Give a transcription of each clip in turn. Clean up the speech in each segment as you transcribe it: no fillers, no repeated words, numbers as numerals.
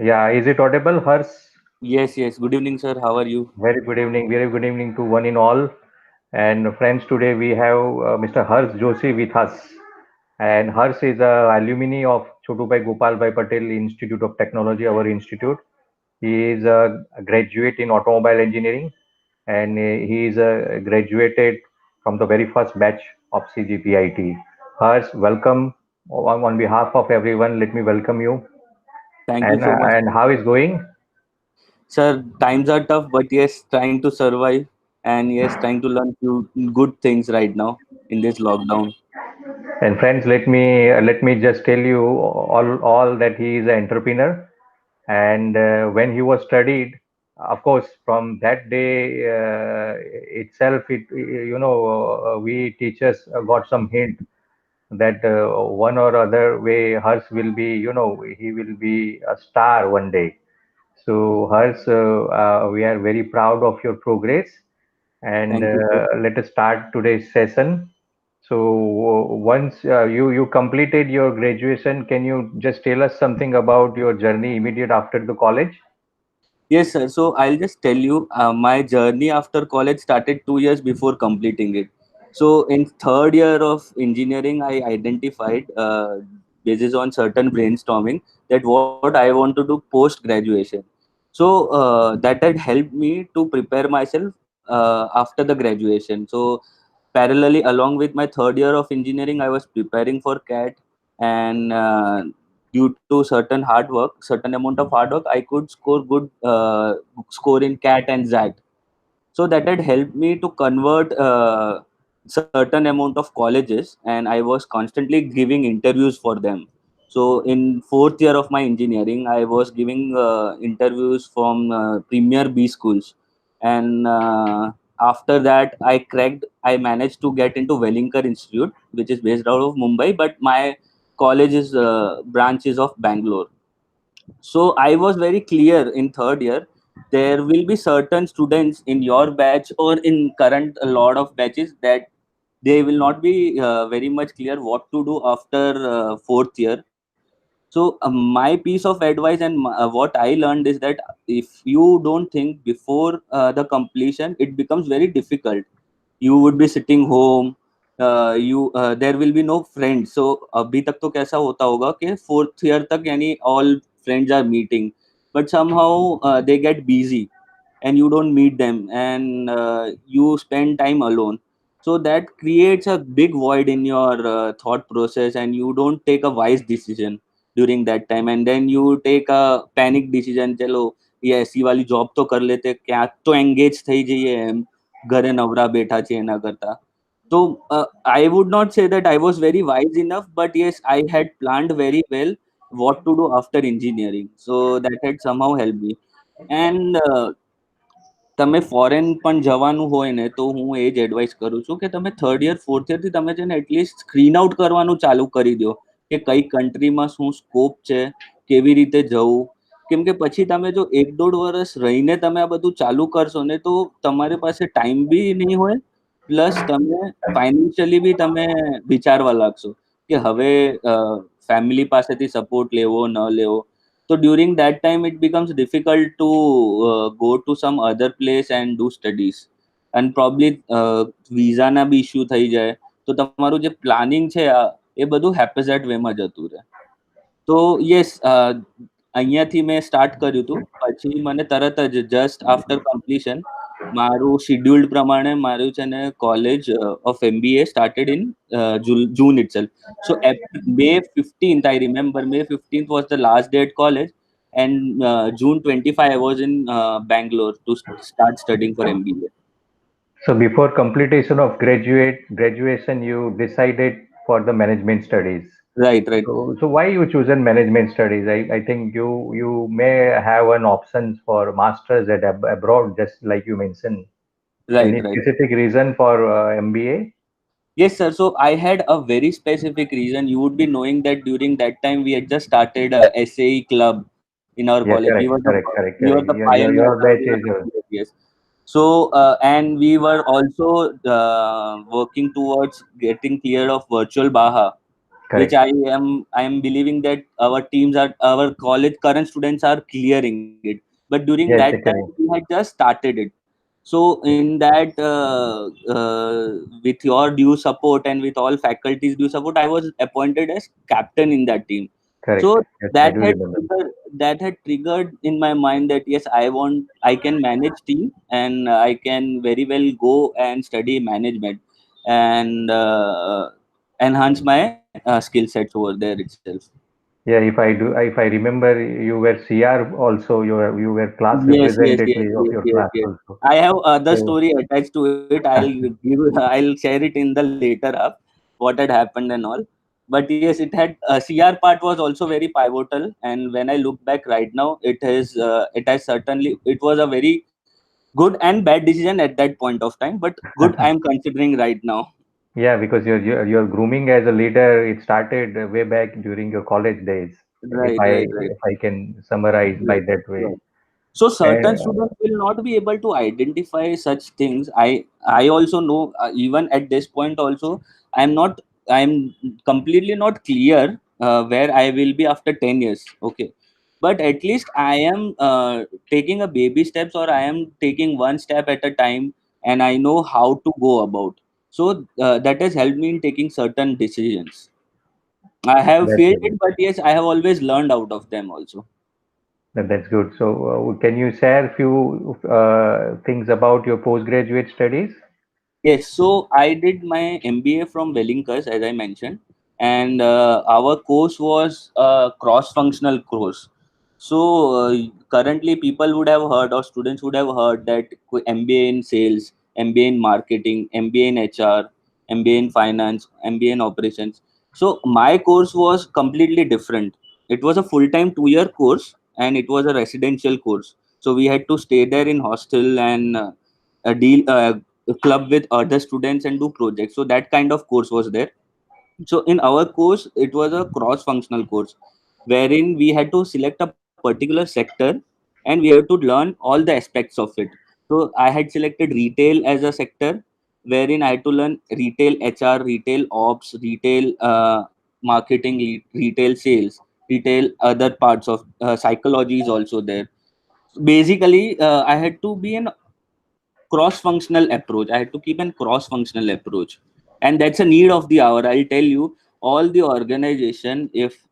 Yeah, is it audible, Hers? Yes, yes. Good evening, sir. How are you? Very good evening. Very good evening to one in all. And friends, today we have Mr. Hers Joshi with us. And Hers is a alumni of Chotubai Gopalbhai Patel Institute of Technology, our institute. He is a graduate in automobile engineering, and he is graduated from the very first batch of CGPIT. Hers, welcome on behalf of everyone. Let me welcome you. Thank you And so much, how is going? sir. Times are tough, but yes, trying to survive and yes, trying to learn few good things right now in this lockdown. And friends, let me just tell you all that he is an entrepreneur. And when he was studied, of course, from that day itself, we teachers got some hint that one or other way, Hers will be, he will be a star one day. So, Hers, we are very proud of your progress, and Thank you, sir. let us start today's session. So once you completed your graduation, can you just tell us something about your journey immediate after the college? Yes, sir. So I'll just tell you, my journey after college started 2 years before completing it. So in third year of engineering, I identified, basis on certain brainstorming, that what I want to do post graduation. So that had helped me to prepare myself after the graduation. So parallelly, along with my third year of engineering, I was preparing for CAT, and due to certain hard work, certain amount of hard work, I could score good score in CAT and ZAT. So that had helped me to convert certain amount of colleges, and I was constantly giving interviews for them. So in fourth year of my engineering, I was giving interviews from premier B schools, and after that I managed to get into Wellinger Institute, which is based out of Mumbai, but my college is branches of Bangalore. So I was very clear in third year, there will be certain students in your batch or in current a lot of batches that they will not be very much clear what to do after fourth year. So my piece of advice and what I learned is that if you don't think before the completion, it becomes very difficult. You would be sitting home, you there will be no friends. So अभी तक तो कैसा होता होगा कि fourth year तक यानी all friends are meeting, but somehow they get busy and you don't meet them, and you spend time alone. So that creates a big void in your thought process, and you don't take a wise decision during that time, and then you take a panic decision. चलो ये ऐसी वाली job तो कर लेते, क्या तो engage થઈ જઈએ એમ, ઘરે નવરા બેઠા છે એના કરતા. So I would not say that I was very wise enough, but yes, I had planned very well what to do after engineering. So that had somehow helped me. And તમે foreign પણ જવાનું હોય ને, તો હું એ જ advice કરું છું કે તમે થર્ડ યર ફોર્થ યરથી તમે છે ને એટલીસ્ટ સ્ક્રીન આઉટ કરવાનું ચાલુ કરી દો કે કઈ કન્ટ્રીમાં શું સ્કોપ છે, કેવી રીતે જવું. કેમ કે પછી તમે જો 1-1.5 વર્ષ રહીને તમે આ બધું ચાલુ કરશો ને, તો તમારી પાસે ટાઈમ બી નહીં હોય, પ્લસ તમે ફાઇનાન્શિયલી બી તમે વિચારવા લાગશો કે હવે ફેમિલી પાસેથી સપોર્ટ લેવો ન લેવો. So during that time, it becomes difficult to go to some other place and do studies, and probably visa ના બી ઇશ્યુ થઈ જાય. તો તમારું જે પ્લાનિંગ છે એ બધું હેપેઝેટ વેમાં જતું રહે. તો યસ, અહીંયાથી મેં સ્ટાર્ટ કર્યું હતું. પછી મને તરત જ જસ્ટ આફ્ટર કમ્પ્લીશન મારું શિડ્યુલ્ડ પ્રમાણે મારું છે ને college of MBA started in June itself. So May 15th, I remember May 15th was the last day at college, and June 25 I was in Bangalore to start studying for MBA. So before completion of graduation, you decided for the management studies. Right, right, So why you chosen management studies? I think you may have an option for masters at abroad, just like you mentioned. right, Any right. specific reason for MBA? Yes, sir. So I had a very specific reason. You would be knowing that during that time we had just started a SAE club in our college. Yeah, correct, correct, correct, We were correct. the pioneers Your out batch in is our field, yes. So and we were also working towards getting cleared of virtual Baha. which Correct. I am believing that our college current students are clearing it. But during that Yes, time, correct. we had just started it. So in that, with your due support and with all faculties due support, I was appointed as captain in that team. Correct. So Yes, I that do had remember. triggered in my mind that yes, I can manage team, and I can very well go and study management and enhance my skill sets over there itself. Yeah, if I remember, you were CR also. You were class Yes, yes, yes, representative of yes, your yes, class yes. also. I have other So, story attached to it. I'll share it in the later up what had happened and all. But yes, it had CR part was also very pivotal. And when I look back right now, it has certainly it was a very good and bad decision at that point of time. But good, I am considering right now. yeah, because your grooming as a leader, it started way back during your college days. If Right, I right, right, if I can summarize by right, that way. right. So certain And students will not be able to identify such things. I also know, even at this point also, I'm completely not clear where I will be after 10 years. Okay, but at least I am taking a baby steps, or I am taking one step at a time, and I know how to go about. So that has helped me in taking certain decisions. I have that's failed good. it, but yes, I have always learned out of them also. That's good. So, can you share few things about your postgraduate studies? Yes, so I did my MBA from Wellington, as I mentioned, and our course was a cross-functional course. So currently, people would have heard, or students would have heard, that MBA in sales, MBA in marketing, MBA in HR, MBA in finance, MBA in operations. So my course was completely different. It was a full-time 2-year course, and it was a residential course. So we had to stay there in hostel and deal club with other students and do projects. So that kind of course was there. So in our course, it was a cross functional course wherein we had to select a particular sector, and we have to learn all the aspects of it. So I had selected retail as a sector, wherein I had to learn retail HR, retail ops, retail marketing, retail sales, retail other parts of psychology is also there. Basically, I had to be an cross functional approach. I had to keep an cross functional approach, and that's a need of the hour. I'll tell you, all the organization, if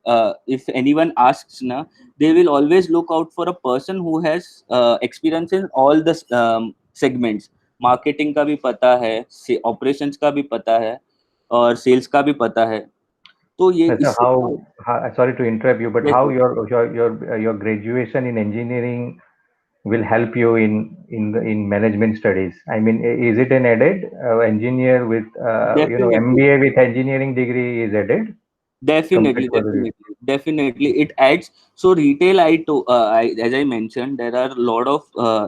anyone asks now, they will always look out for a person who has experience in all the segments. Marketing का भी पता है, operations का भी पता है, और sales का भी पता है. तो ये So इससे how, sorry to interrupt you, but yes, how your graduation in engineering will help you in management studies? I mean, is it an added engineer with definitely. MBA with engineering degree is added compared Definitely, to other? definitely, definitely. It adds. So retail, as I mentioned, there are a lot of.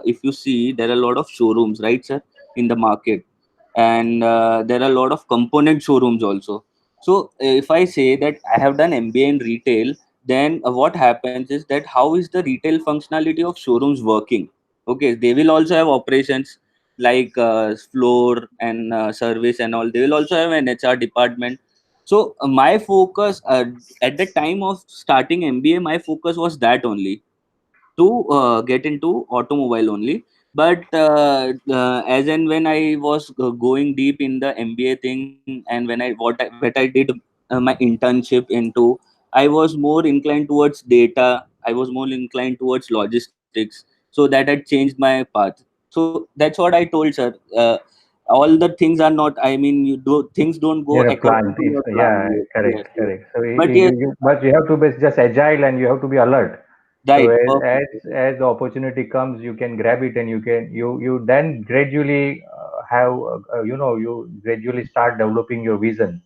If you see, there are a lot of showrooms, right, sir, in the market, and there are a lot of component showrooms also. So if I say that I have done MBA in retail, then what happens is that how is the retail functionality of showrooms working? Okay, they will also have operations like floor and service and all. They will also have an HR department. So my focus at the time of starting MBA, my focus was that only, to get into automobile only. But as and when I was going deep in the MBA thing, and what I did my internship into, I was more inclined towards data. I was more inclined towards logistics. So that had changed my path. So that's what I told, sir. All the things are not. I mean, things don't go Yeah, a according plant. to It's your plan. yeah, Yes, yes, correct, yes. correct. So But yes, but you have to be just agile and you have to be alert. So right, perfect. as the opportunity comes, you can grab it and you then gradually have you gradually start developing your vision.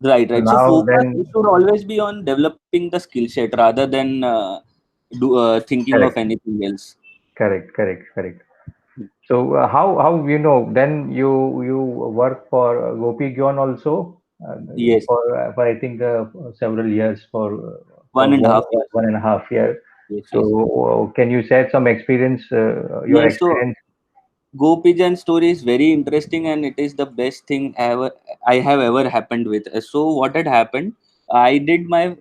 Right, So right. So now focus then, should always be on developing the skill set rather than thinking of correct, anything else. correct. So how then you work for Gopi Gyon also Yes, for I think several years for one and a half years. 1.5 year. Yes, So yes. can you share some experience, your Yes. So experience? Go Pigeon story is very interesting, and it is the best thing ever I have ever happened with. So what had happened? I did my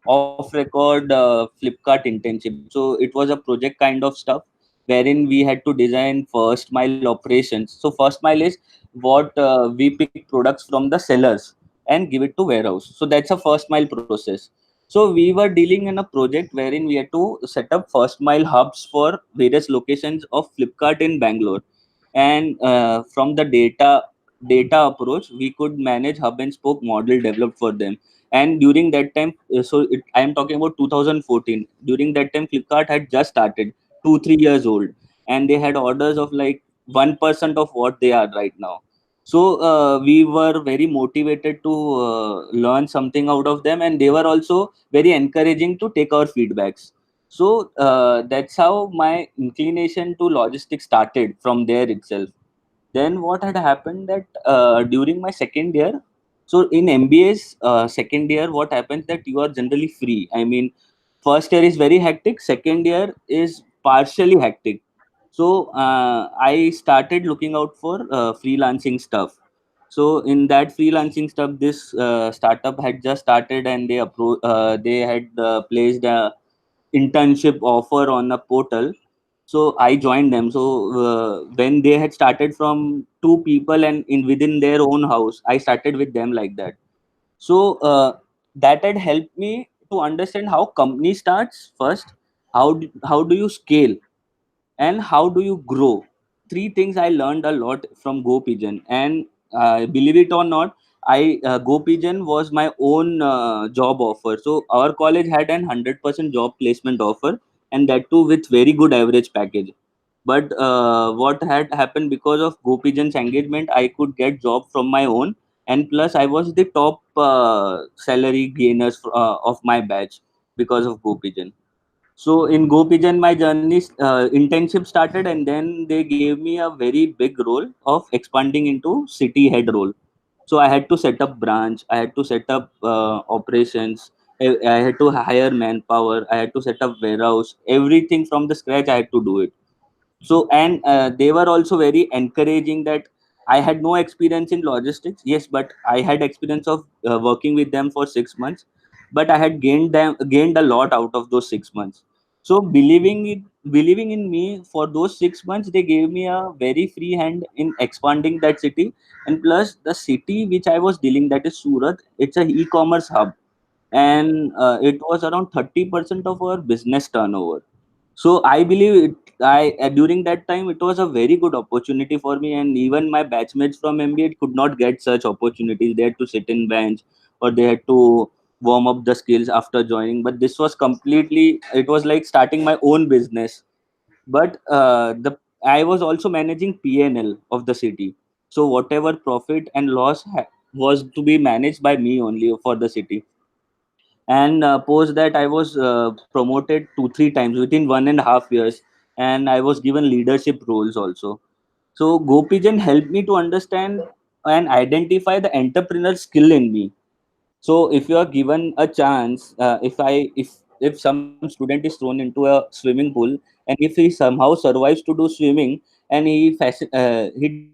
off record Flipkart internship. So it was a project kind of stuff wherein we had to design first mile operations. So first mile is what we pick products from the sellers and give it to warehouse. So that's a first mile process. So we were dealing in a project wherein we had to set up first mile hubs for various locations of Flipkart in Bangalore. And from the data approach, we could manage hub and spoke model developed for them. And during that time, I am talking about 2014. During that time, Flipkart had just started, 2 3 years old, and they had orders of like 1% of what they are right now. So we were very motivated to learn something out of them, and they were also very encouraging to take our feedbacks. So that's how my inclination to logistics started from there itself. Then what had happened that during my second year, so in MBA's second year, what happens that you are generally free. I mean, first year is very hectic, second year is partially hectic. So I started looking out for freelancing stuff. So in that freelancing stuff, this startup had just started, and they had placed a internship offer on a portal. So I joined them. So when they had started from two people and in within their own house, I started with them like that. So that had helped me to understand how company starts first, how do you scale, and how do you grow. Three things I learned a lot from GoPigeon. And believe it or not, I GoPigeon was my own job offer. So our college had an 100% job placement offer, and that too with very good average package. But what had happened, because of GoPigeon's engagement, I could get job from my own, and plus I was the top salary gainers of my batch because of GoPigeon. So in GoPigeon, my journey internship started, and then they gave me a very big role of expanding into city head role. So I had to set up branch, I had to set up operations, I had to hire manpower, I had to set up warehouse, everything from the scratch. I had to do it. So and they were also very encouraging that I had no experience in logistics, yes, but I had experience of working with them for 6 months, but I had gained a lot out of those 6 months. So believing in me, for those 6 months they gave me a very free hand in expanding that city. And plus the city which I was dealing, that is Surat, it's a e-commerce hub, and it was around 30% of our business turnover. So I believe I during that time it was a very good opportunity for me, and even my batchmates from MBA could not get such opportunities. They had to sit in bench, or they had to warm up the skills after joining. But this was completely, it was like starting my own business. But the I was also managing PNL of the city. So whatever profit and loss was to be managed by me only for the city. And post that I was promoted 2 3 times within 1.5 years, and I was given leadership roles also. So GoPigeon helped me to understand and identify the entrepreneurial skill in me. So if you are given a chance, if some student is thrown into a swimming pool, and if he somehow survives to do swimming, and he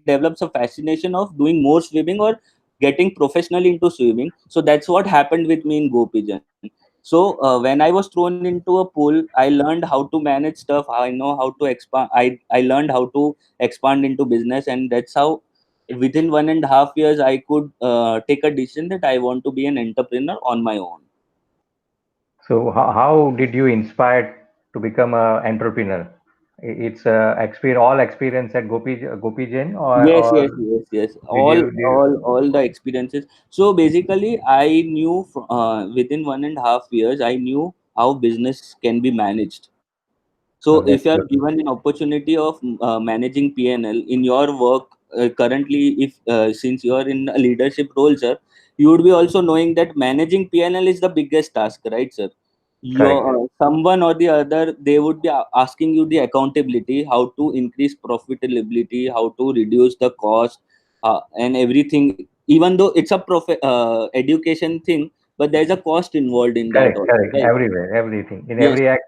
develops a fascination of doing more swimming or getting professionally into swimming. So that's what happened with me in GoPigeon. So when I was thrown into a pool, I learned how to manage stuff. I know how to expand. I learned how to expand into business, and that's how within 1.5 years I could take a decision that I want to be an entrepreneur on my own. So how did you inspire to become a entrepreneur? It's all experience at Gopi Jain, Yes, yes, or yes, yes. did All, you did all the experiences. So basically, I knew within 1.5 years, I knew how business can be managed. So if you that's are good. given an opportunity of managing PNL in your work currently, if since you are in a leadership role, sir, you would be also knowing that managing PNL is the biggest task, right, sir? Your Correct. someone or the other, they would be asking you the accountability, how to increase profitability, how to reduce the cost, and everything. Even though it's a education thing, but there's a cost involved in that Correct, also, correct. right? Everywhere, everything. In Yes. every act,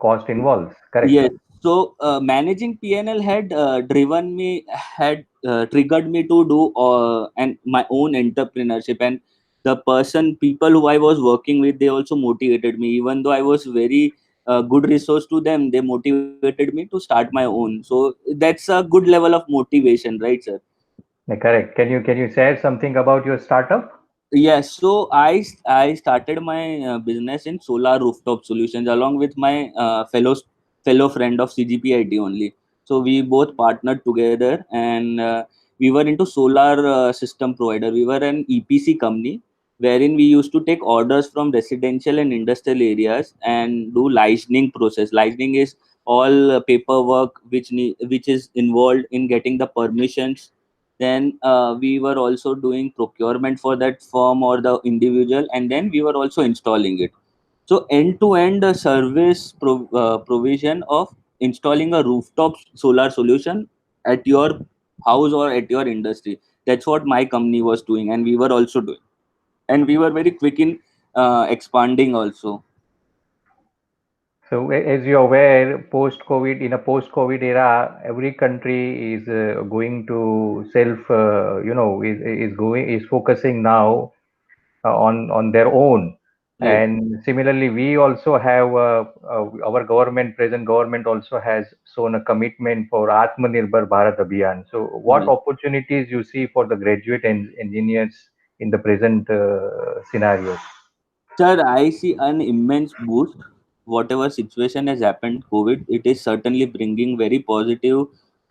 cost involves. Correct. Yes. So managing PNL had driven me, had triggered me to do and my own entrepreneurship. And the people who I was working with, they also motivated me. Even though I was very good resource to them, they motivated me to start my own. So that's a good level of motivation, right, sir? Correct. Can you share something about your startup? Yes, so I started my business in solar rooftop solutions along with my fellow friend of CGPIT only. So we both partnered together, and we were into solar system provider. We were an EPC company wherein we used to take orders from residential and industrial areas and do licensing process. Licensing is all paperwork which is involved in getting the permissions. Then we were also doing procurement for that firm or the individual, and then we were also installing it. So end to end provision of installing a rooftop solar solution at your house or at your industry. That's what my company was doing, and we were also doing, and we were very quick in expanding also. So, as you're aware, post-COVID, in a post-COVID era, every country is going to self, is focusing now on their own. Right. And similarly, we also have our government, present government also has shown a commitment for Atmanirbhar Bharat Abhiyan. So, what Yes. opportunities you see for the graduate engineers in the present scenarios? Sir, I see an immense boost. Whatever situation has happened, COVID, it is certainly bringing very positive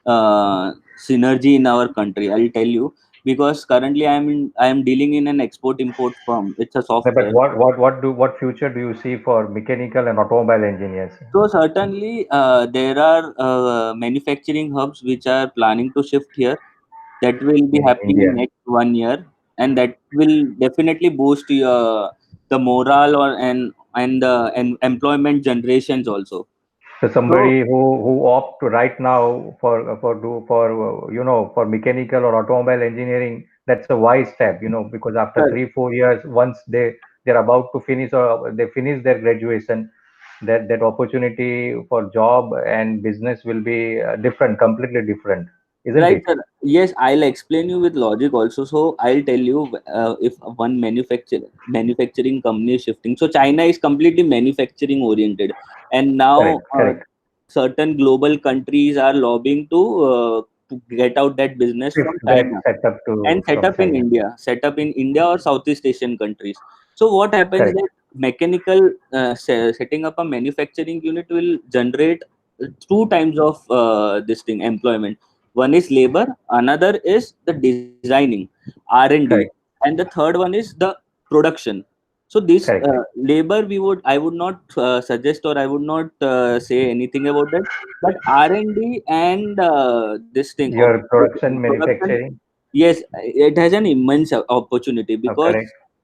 synergy in our country. I'll tell you, because currently I am dealing in an export import firm. It's a But software. what future do you see for mechanical and automobile engineers So certainly there are manufacturing hubs which are planning to shift here. That will be in happening in India? next 1 year, and that will definitely boost the morale and the employment generations also. So So somebody who opt to right now for mechanical or automobile engineering, that's a wise step, because after sir, 3 4 years, once they're about to finish or they finish their graduation, that opportunity for job and business will be different, completely different, isn't right, it? sir. Yes, I'll explain you with logic also. So I'll tell you, if one manufacturing company is shifting. So China is completely manufacturing oriented, and now Correct, correct. certain global countries are lobbying to get out that business Shift from that China setup and to from China. set up in India or Southeast Asian countries. So what happens Correct, that mechanical setting up a manufacturing unit will generate two times of this thing employment. One is labor, another is the designing, R&D, correct, and the third one is the production. So this correct. labor, I would not suggest, or I would not say anything about that. But R&D and this thing of Your production production, manufacturing. yes, it has an immense opportunity because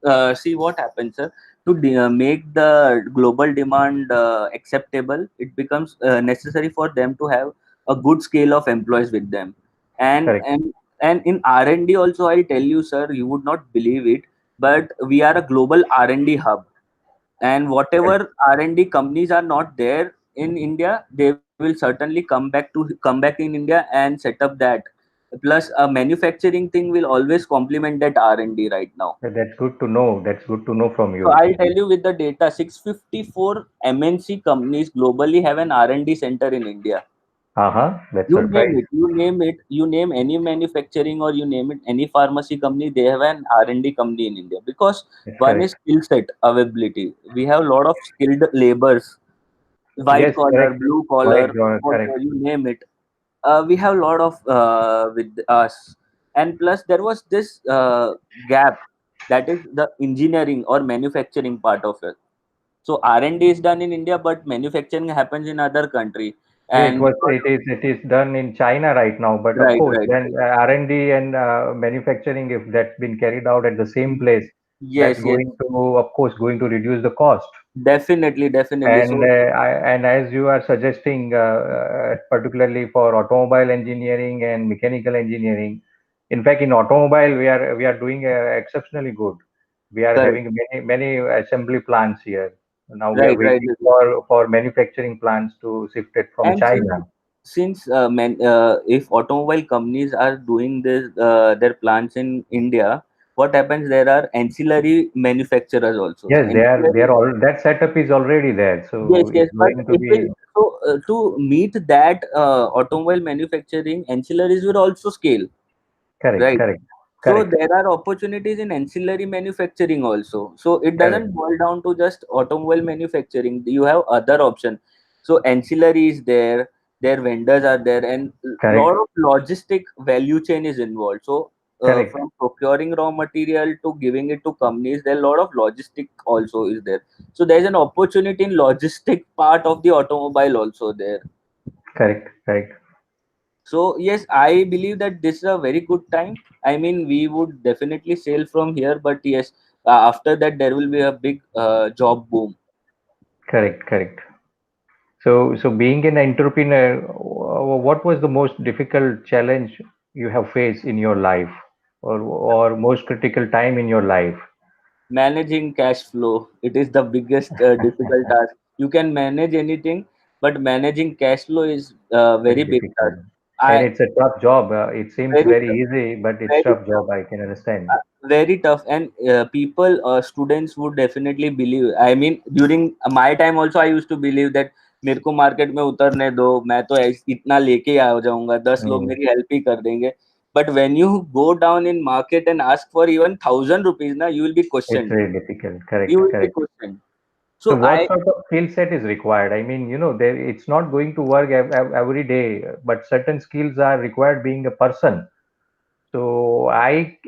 Correct, see what happens, sir. To make the global demand acceptable, it becomes necessary for them to have a good scale of employees with them, and correct. and and in R&D also, I'll tell you, sir, you would not believe it, but we are a global R&D hub, and Correct. whatever R&D companies are not there in India, they will certainly come back in India and set up that. Plus a manufacturing thing will always complement that R&D right now. That's good to know. That's good to know from So you. I'll tell you with the data, 654 MNC companies globally have an R&D center in India. Uh-huh. That's You name surprise. it, you name any manufacturing, or you name it any pharmacy company, they have an R&D company in India, because That's one is correct. skill set availability. We have a lot of skilled labors, white Yes, collar, correct. blue collar, Correct, John. whatever Correct. you name it. We have a lot of with us, and plus there was this gap, that is the engineering or manufacturing part of it. So R&D is done in India, but manufacturing happens in other country. Yeah, And because it is done in China right now, but of right, course, right, then right. R&D and manufacturing, if that's been carried out at the same place, that's Yes, yes, going to, of course, going to reduce the cost. definitely, definitely. And So and as you are suggesting, particularly for automobile engineering and mechanical engineering, in fact, in automobile we are doing exceptionally good. We are correct, having many assembly plants here. Now we are right, right. waiting for manufacturing plants to shift it from And China. since if automobile companies are doing this their plants in India, what happens, there are ancillary manufacturers also. Yes, they Ancillary, are all, that setup is already there, yes, so yes, it's but going to it will, be so to meet that automobile manufacturing, ancillaries will also scale, correct, right? correct, So correct, there are opportunities in ancillary manufacturing also. So it correct, doesn't boil down to just automobile manufacturing. You have other option. So ancillary is there, their vendors are there, and lot correct, of logistic value chain is involved. So correct, from procuring raw material to giving it to companies, there are a lot of logistic also is there. So there is an opportunity in logistic part of the automobile also there. correct, correct. So yes, I believe that this is a very good time. I mean, we would definitely sail from here, but yes, after that there will be a big job boom. Correct, correct. So being an entrepreneur, what was the most difficult challenge you have faced in your life, or most critical time in your life? Managing cash flow, it is the biggest difficult task. You can manage anything, but managing cash flow is Very very big difficult. task. And I it's a tough job. It seems very very tough, easy, but it's very tough tough. job. I can understand. Very tough, and people students would definitely believe, I mean during my time also I used to believe that मेरे को market में उतरने दो, मैं तो इतना लेके ही आ जाऊंगा, 10 लोग Mm, मेरी हेल्प ही कर देंगे. But when you go down in market and ask for even 1,000 rupees, na, you will be it's questioned. very difficult. You Correct, will be correct. questioned. So So what I, sort of skill set is required? I mean, there it's not going to work every day, but certain skills are required being a person. So I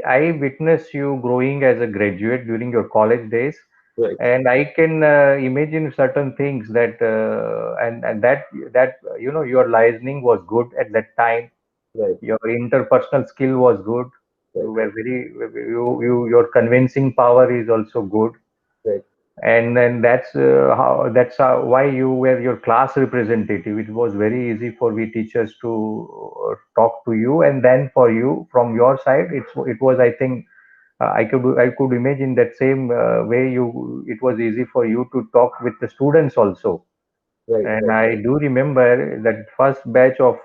witnessed you growing as a graduate during your college days, right, and I can imagine certain things that and that your listening was good at that time. right, Your interpersonal skill was good. You right, were very your convincing power is also good, right, and then that's how why you were your class representative. It was very easy for we teachers to talk to you, and then for you from your side it was, I think, I could imagine that same way you it was easy for you to talk with the students also. right, And right, I do remember that first batch of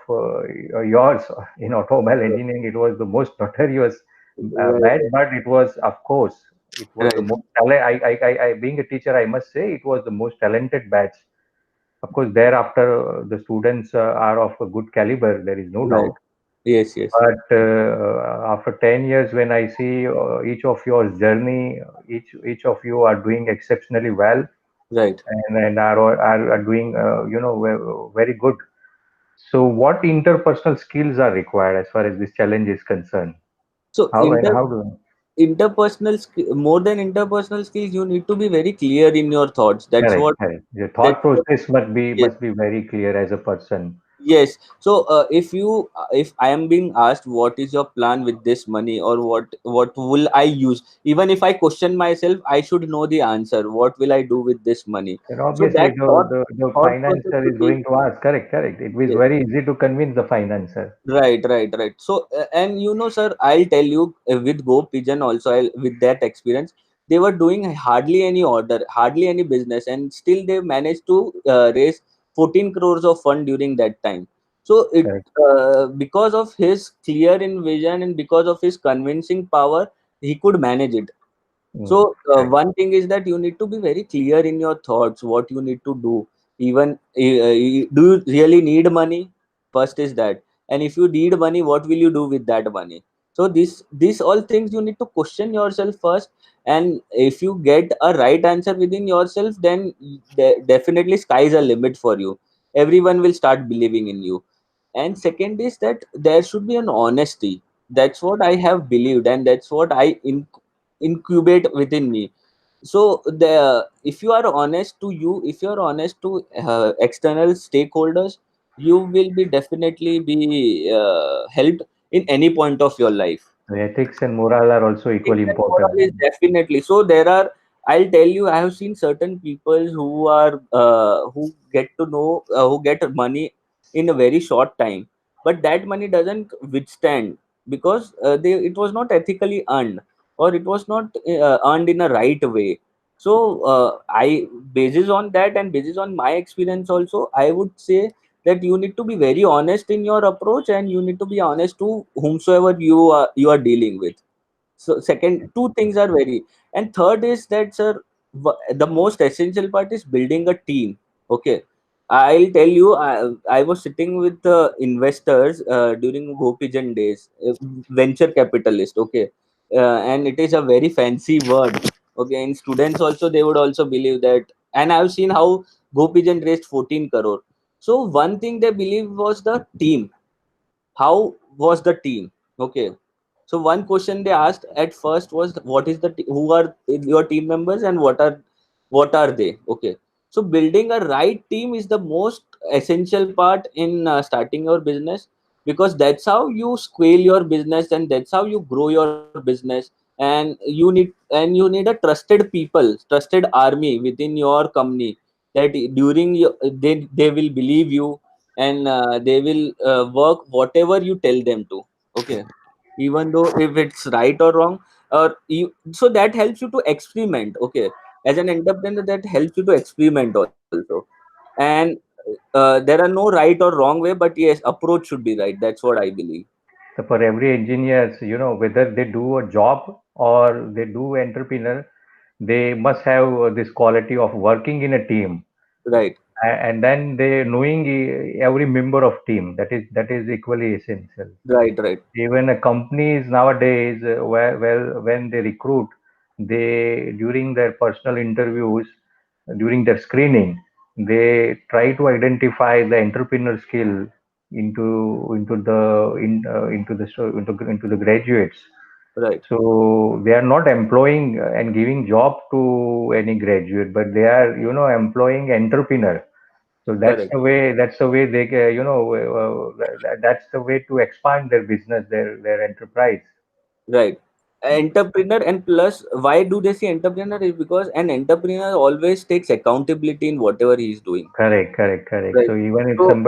yours in automobile right, engineering. It was the most notorious right, batch, but it was, of course, it was the right, most talent. Being a teacher, I must say it was the most talented batch. Of course, thereafter, the students are of a good caliber. There is no right. doubt. Yes, yes, But after 10 years, when I see each of your journey, each of you are doing exceptionally well, right. and are doing very good. So, what interpersonal skills are required as far as this challenge is concerned? So How do interpersonal more than interpersonal skills, you need to be very clear in your thoughts. That's correct, what, correct. The that's thought what, process yes. must be very clear as a person. Yes. So, if I am being asked what is your plan with this money, or what will I use, even if I question myself, I should know the answer. What will I do with this money? And So obviously, that the thought process financer is should be, going to ask, correct, correct. It was yes. very easy to convince the financer. Right, right, right. So, and sir, I'll tell you, with Go Pigeon also, with that experience, they were doing hardly any order, hardly any business, and still they managed to raise 14 crores of fund during that time. So, Correct. because of his clear in vision and because of his convincing power, he could manage it. Mm, So correct. one thing is that you need to be very clear in your thoughts, what you need to do. Even do you really need money? First is that, and if you need money, what will you do with that money? So this all things you need to question yourself first, and if you get a right answer within yourself, then definitely sky is a limit for you. Everyone will start believing in you. And second is that there should be an honesty. That's what I have believed, and that's what I incubate within me. So the if you are honest to you, if you are honest to external stakeholders, you will be definitely be helped in any point of your life. The ethics and moral are also Ethics equally and moral is important. definitely. So there are, I'll tell you, I have seen certain people who get to know, who get money in a very short time, but that money doesn't withstand because it was not ethically earned, or it was not earned in a right way. So I basis on that, and basis on my experience also, I would say that you need to be very honest in your approach, and you need to be honest to whomsoever you are dealing with. So second, two things are very, and third is that, sir, the most essential part is building a team. Okay, I'll tell you, I was sitting with investors during Gopijan days, venture capitalist. Okay, and it is a very fancy word. Okay, and students also, they would also believe that, and I've seen how Gopijan raised 14 crore. So one thing they believe was the team. How was the team? Okay, so one question they asked at first was, what is the who are your team members and what are they? Okay, so building a right team is the most essential part in starting your business, because that's how you scale your business, and that's how you grow your business. And you need a trusted people, trusted army within your company, that during your, they will believe you, and they will work whatever you tell them to. Okay, even though if it's right or wrong, or you, so that helps you to experiment. Okay, as an entrepreneur, that helps you to experiment also. And there are no right or wrong way, but yes, approach should be right. That's what I believe. So for every engineers, whether they do a job or they do entrepreneur, they must have this quality of working in a team, Right, and then they knowing every member of team. That is equally essential. right, right, Even companies nowadays, when they recruit, they during their personal interviews, during their screening, they try to identify the entrepreneur skill into the graduates. right, So they are not employing and giving job to any graduate, but they are employing entrepreneur. So that's correct, the way. That's the way they, that's the way to expand their business, their enterprise. right. Entrepreneur, and plus, why do they say entrepreneur? Is because an entrepreneur always takes accountability in whatever he is doing. Correct, correct, correct. Right. So even if So some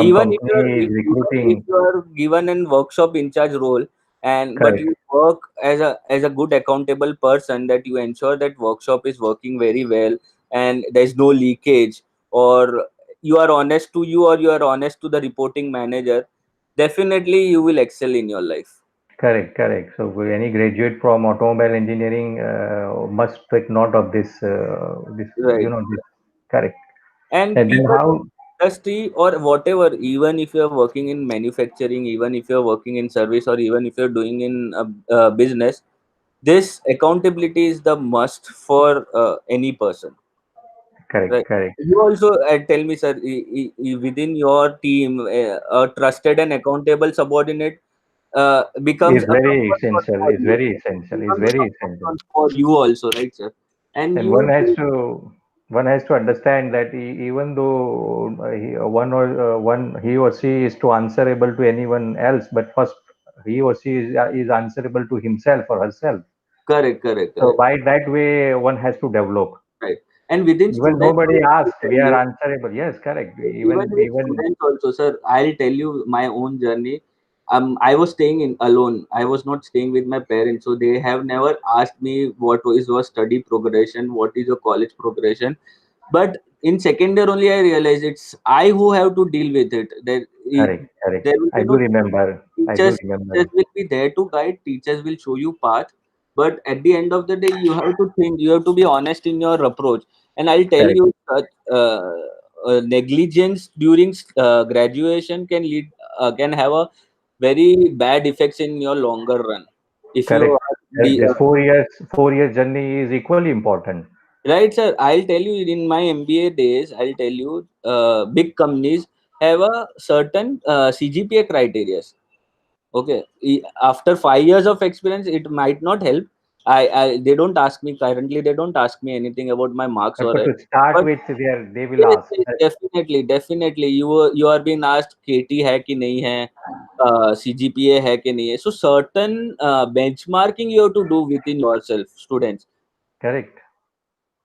even if you're company is even if recruiting, you are given an workshop in charge role, and but correct, you work as a good accountable person, that you ensure that workshop is working very well, and there's no leakage, or you are honest to you, or you are honest to the reporting manager, definitely you will excel in your life. correct, correct. So any graduate from automobile engineering must take note of this, Right. this. Correct. And And then people how? in industry or whatever, even if you're working in manufacturing, even if you're working in service, or even if you're doing in a business, this accountability is the must for any person. Correct, Right. correct. You also tell me, sir, within your team, a trusted and accountable subordinate becomes Is a very comfort zone essential. for Is you. very It essential. Is becomes a very comfort essential. zone for you also, right, sir? And And you, one has to understand that even though he or she is to answerable to anyone else, but first he or she is answerable to himself or herself. correct, correct, So correct, by that way, one has to develop. right. And within Even students, nobody also, I'll asks, we tell are you, answerable. Yes, correct. even with Even students also, sir, I'll tell you my own journey. I was staying in alone. I was not staying with my parents, so they have never asked me what is your study progression, what is your college progression. But in second year only, I realized it's I who have to deal with it. correct, correct. There will I be do no remember. I do teachers remember. will be there to guide, teachers will show you path, but at the end of the day, you have to think, you have to be honest in your approach. And I'll tell Correct, you, negligence during graduation can have a very bad effects in your longer run. If you correct. are the This 4 years journey is equally important. right, sir, I'll tell you, in my MBA days, I'll tell you, big companies have a certain CGPA criteria. Okay, after 5 years of experience, it might not help. They don't ask me currently. They don't ask me anything about my marks or But to start but with, they will yes, ask. yes, definitely, definitely. You are being asked KT है कि नहीं है, CGPA है कि नहीं है. So certain benchmarking you have to do within yourself, students. Correct.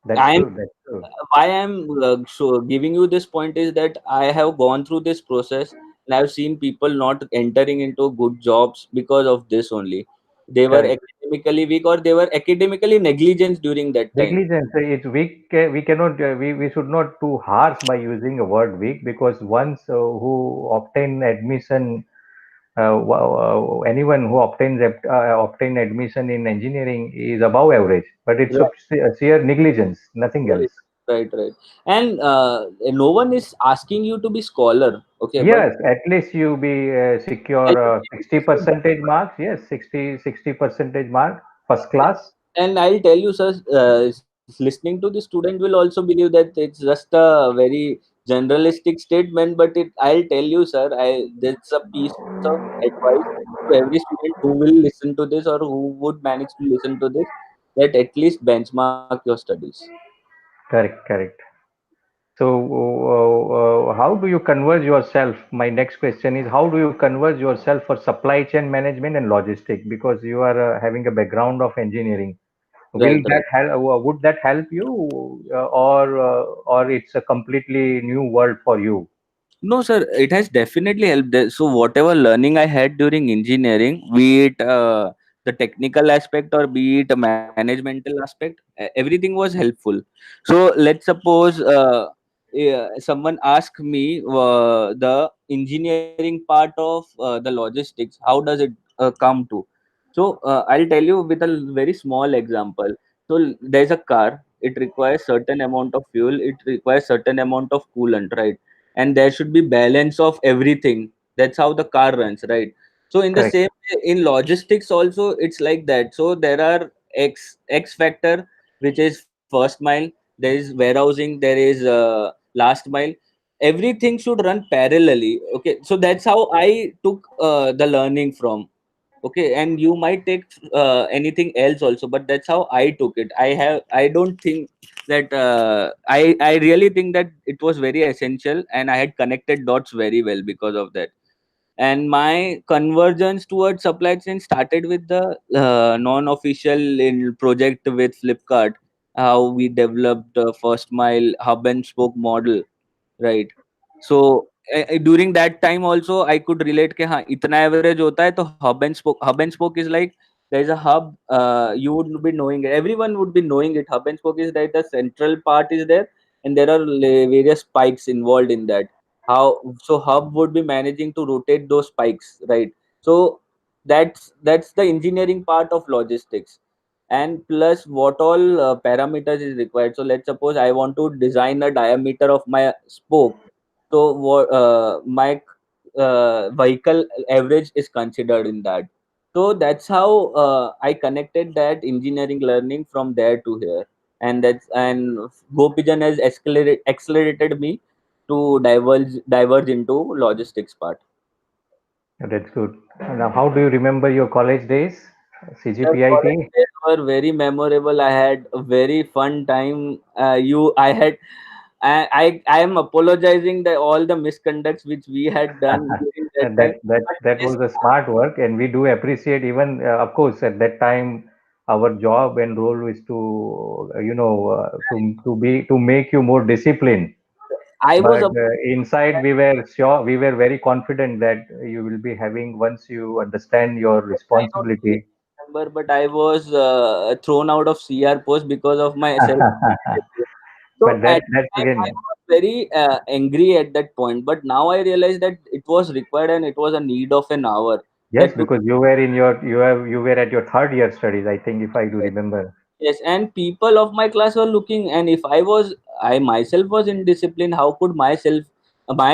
That's I'm true. That's true. why I'm so giving you this point is that I have gone through this process, and I've seen people not entering into good jobs because of this only. They were Correct. academically weak, or they were academically negligent during that time. Negligence. It's weak. We cannot. We should not too harsh by using a word weak, because once who obtain admission anyone who obtain admission in engineering is above average, but it's of sheer negligence, nothing Right, else. right, right. And no one is asking you to be scholar, okay? But Yes, at least you be secure I'll 60 percentage marks. Yes, 60 percentage mark, first class. and I'll tell you, sir, listening to the student will also believe that it's just a very generalistic statement. But I'll tell you, sir, there's a piece of advice to every student who will listen to this or who would manage to listen to this, that at least benchmark your studies. Correct, correct. So, how do you converge yourself? My next question is, how do you converge yourself for supply chain management and logistics? Because you are having a background of engineering. Will Right, that right. help? Would that help you, or it's a completely new world for you? No, sir, it has definitely helped. So, whatever learning I had during engineering, be it the technical aspect or be it a managemental aspect, everything was helpful. So, let's suppose someone asked me the engineering part of the logistics, how does it come to? So, I'll tell you with a very small example. So, there's a car, it requires certain amount of fuel, it requires certain amount of coolant, right? And there should be balance of everything. That's how the car runs, right? So in the Correct, same way, in logistics also it's like that. So there are x factor, which is first mile, there is warehousing, there is last mile. Everything should run parallelly. Okay, so that's how I took the learning from. Okay, and you might take anything else also, but that's how I took it. I don't think that I really think that it was very essential, and I had connected dots very well because of that. And my convergence towards supply chain started with the non-official in project with Flipkart, how we developed the first mile hub and spoke model, right? So during that time also I could relate ke हाँ इतना average होता है तो hub and spoke is like there is a hub, you would be knowing it, everyone would be knowing it. Hub and spoke is that the central part is there and there are various spikes involved in that. How so hub would be managing to rotate those spikes, right? So that's the engineering part of logistics. And plus what all parameters is required. So let's suppose I want to design a diameter of my spoke. So what my vehicle average is considered in that. So that's how I connected that engineering learning from there to here. And Gopijan has accelerated me to diverge into logistics part. that's good. Now, how do you remember your college days? The college CGPIT. days were very memorable. I had a very fun time. I had, I am apologizing that all the misconducts which we had done during that And time. that But was a smart work, and we do appreciate even, of course, at that time, our job and role is to, to make you more disciplined. I was But a inside, we were sure, we were very confident that you will be having once you understand your I don't really responsibility. remember, but I was thrown out of CR post because of my self. So But at that's the time I again, was very angry at that point, but now I realize that it was required and it was a need of an hour. yes, That to because you were at your third year studies, I think, if I do remember. yes, and people of my class were looking, and if I myself was in discipline, how could my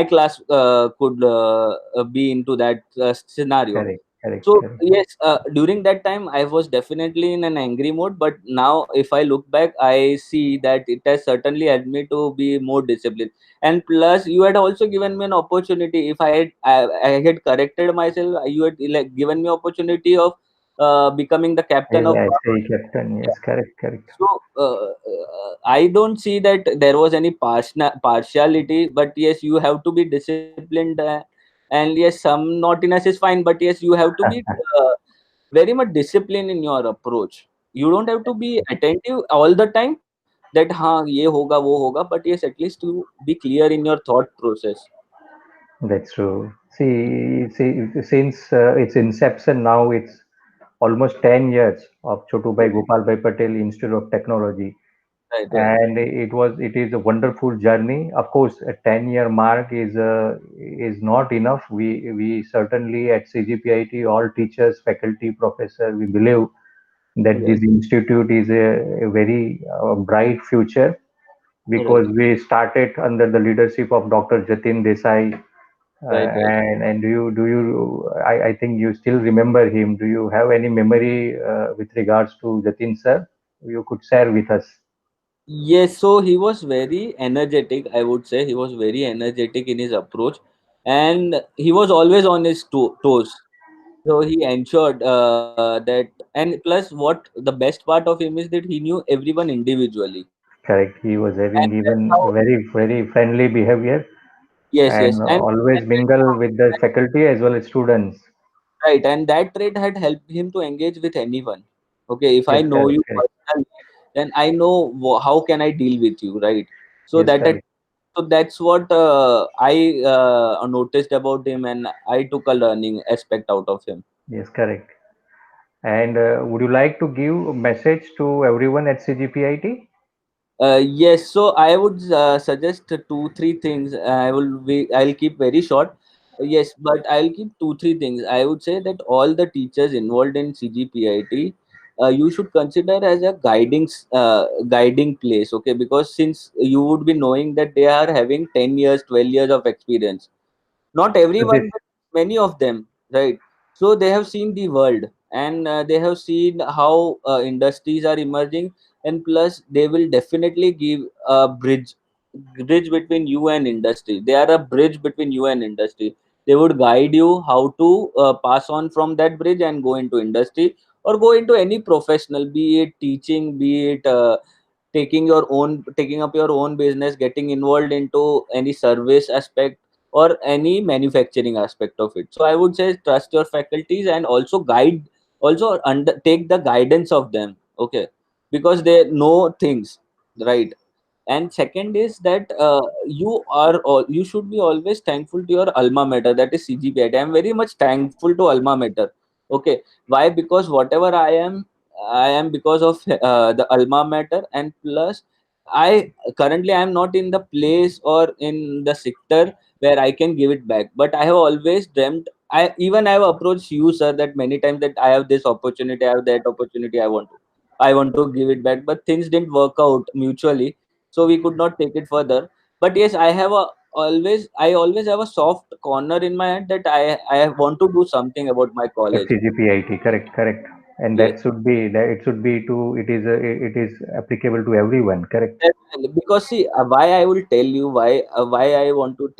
class could be into that scenario? Correct, correct, So correct. yes, during that time I was definitely in an angry mode, but now if I look back, I see that it has certainly helped me to be more disciplined. And plus, you had also given me an opportunity. If I had corrected myself, you had like given me opportunity of becoming the captain of. I say captain. Yes, correct, correct. So I don't see that there was any partiality, but yes, you have to be disciplined, and yes, some naughtiness is fine, but yes, you have to be very much disciplined in your approach. You don't have to be attentive all the time. That हाँ ये होगा वो होगा, but yes, at least you be clear in your thought process. That's true. See, since its inception now, it's almost 10 years of Chotubhai Gopalbhai Patel Institute of Technology. right, right. and it is a wonderful journey. Of course, a 10-year mark is not enough. We certainly at CGPIT, all teachers, faculty, professor, we believe that this Yes, institute is a very bright future, because right, we started under the leadership of Dr. Jatin Desai. right, right. And I think you still remember him. Do you have any memory with regards to Jatin sir? You could share with us. Yes, so he was very energetic. I would say he was very energetic in his approach, and he was always on his toes. So he ensured that, and plus, what the best part of him is that he knew everyone individually, Correct. He was and having that's even how. very, very friendly behavior, Yes, yes, and and always mingle with the faculty as well as students. right, and that trait had helped him to engage with anyone. Okay, if I Yes, know correct, you correct. personally, then I know how can I deal with you, right? So Yes, that correct. so that's what I noticed about him, and I took a learning aspect out of him. Yes, correct. And would you like to give a message to everyone at CGPIT? Yes, so I would suggest two, three things. I'll keep very short. Yes, but I'll keep two, three things. I would say that all the teachers involved in CGPIT, you should consider as a guiding place. Okay, because since you would be knowing that they are having 10 years, 12 years of experience, not This everyone but many of them, right? So they have seen the world, and they have seen how industries are emerging, and plus they will definitely give a bridge between you and industry. They are a bridge between you and industry. They would guide you how to pass on from that bridge and go into industry, or go into any professional, be it teaching, be it taking up your own business, getting involved into any service aspect or any manufacturing aspect of it. So I would say trust your faculties, and also take the guidance of them. Okay, because they know things, right? And second is that you should be always thankful to your alma mater, that is CGPIT. I am very much thankful to alma mater. Okay, why? Because whatever I am because of the alma mater, and plus I currently I am not in the place or in the sector where I can give it back, but I have always dreamt. I have approached you, sir, that many times, that I have this opportunity, I have that opportunity, I want to give it back, but things didn't work out mutually, so we could not take it further. But yes, I always have a soft corner in my head that I want to do something about my at college. CGPIT, correct, correct. And Yes, that it should be to it is applicable to everyone, correct? definitely. Because see, why I will tell you why I want to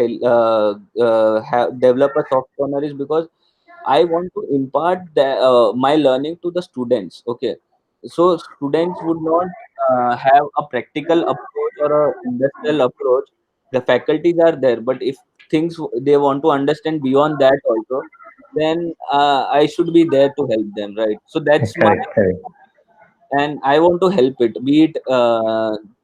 develop a soft corner is because I want to impart my learning to the students. Okay, so students would not have a practical approach or a industrial approach. The faculties are there, but if things they want to understand beyond that also, then I should be there to help them, right? So that's my, Correct, correct. and I want to help it, be it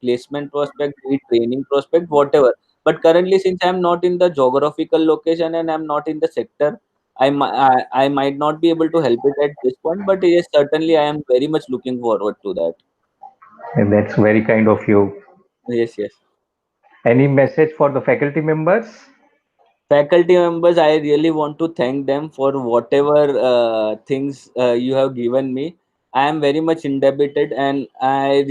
placement prospect, be it training prospect, whatever. But currently, since I'm not in the geographical location and I'm not in the sector, I might not be able to help it at this point. But yes, certainly, I am very much looking forward to that. And that's very kind of you. Yes, yes. Any message for the faculty members? Faculty members, I really want to thank them for whatever things you have given me. I am very much indebted, and I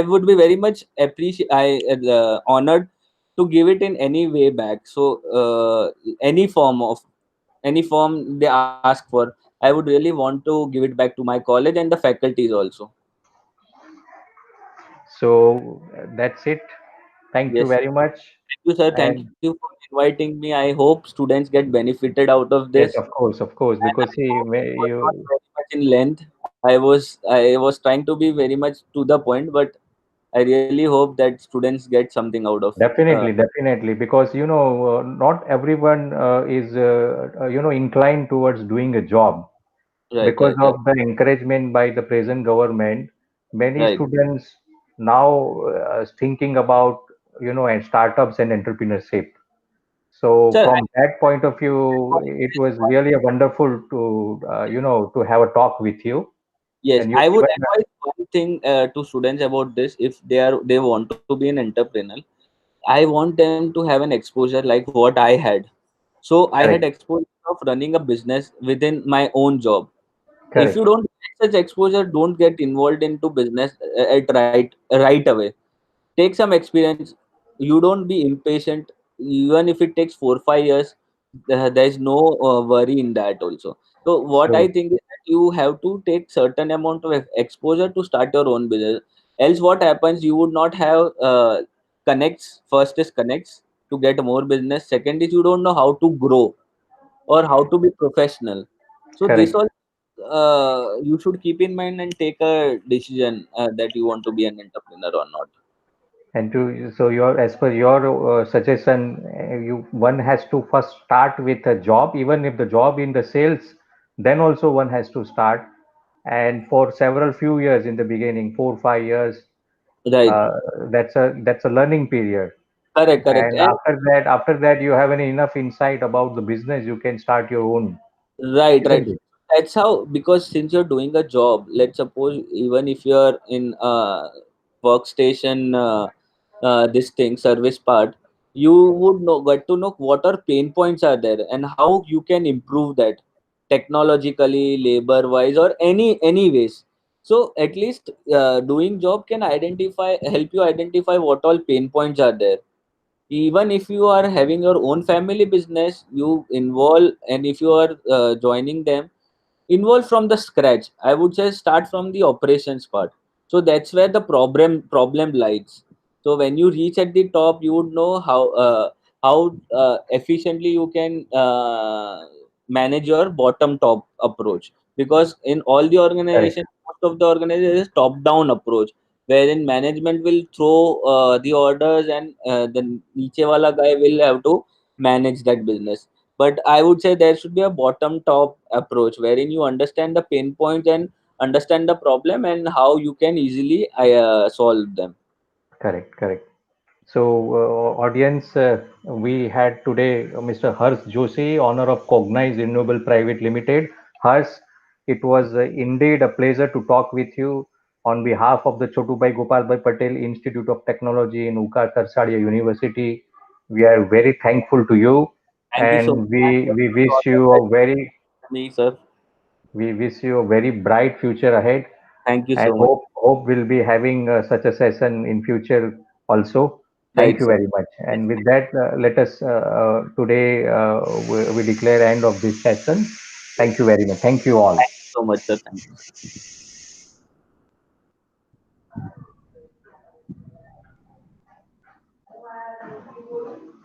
would be very much honored to give it in any way back. So any form of any form they ask for, I would really want to give it back to my college and the faculties also. So that's it. Thank you Yes, very much. thank you, sir. Thank And you for inviting me. I hope students get benefited out of yes, this. of course, And I because see, hope it was not you very much in length. I was trying to be very much to the point, but I really hope that students get something out of. definitely, definitely, because not everyone is inclined towards doing a job. Right, Because right, right, of the encouragement by the present government, many right. students now thinking about and startups and entrepreneurship. So Sir, from that point of view, it was really a wonderful to to have a talk with you, yes, and you I would given advise one thing to students about this. If they want to be an entrepreneur, I want them to have an exposure like what I had. So I had Correct. exposure of running a business within my own job. If you Correct. don't get such exposure, don't get involved into business at right away. Take some experience. You don't be impatient. Even if it takes 4 5 years, there's no worry in that also. So what I True. think is that you have to take certain amount of exposure to start your own business. Else what happens, you would not have connects. First is connects to get more business. Second is you don't know how to grow or how to be professional. So this Correct. all you should keep in mind and take a decision that you want to be an entrepreneur or not. And to so your as per your suggestion, you one has to first start with a job, even if the job in the sales, then also one has to start, and for several few years in the beginning, 4 5 years, Right. uh, that's a learning period. Correct, correct. And And after that, you have an enough insight about the business, you can start your own, right, right. isn't it? That's how, because since you're doing a job, let's suppose even if you're in workstation, this thing, service part, you would know, get to know what are pain points are there and how you can improve that technologically, labor wise, or any ways. So at least doing job can help you identify what all pain points are there. Even if you are having your own family business, you involve, and if you are joining them, involve from the scratch. I would say start from the operations part. So that's where the problem lies. So when you reach at the top, you would know how efficiently you can manage your bottom top approach. Because in all the Correct. organizations, most of the organizations top down approach, wherein management will throw the orders, and the niche wala guy will have to manage that business. But I would say there should be a bottom top approach wherein you understand the pain points and understand the problem and how you can easily solve them. Correct. Correct. So, audience, we had today Mr. Harsh Joshi, owner of Cognize Renewable Private Limited. Harsh, it was indeed a pleasure to talk with you on behalf of the Chotubai Gopalbhai Patel Institute of Technology in Ukar Tarsadia University. We are very thankful to you, Thank you so and much. Thank we you for wish the you a very me, sir. bright future ahead, Thank you and so much. hope we'll be having such a session in future also. Thank Right, you sir. very much. Yes, And with thank that, let us today we declare end of this session. Thank you very much. Thank you all. you so much, sir. Thank you.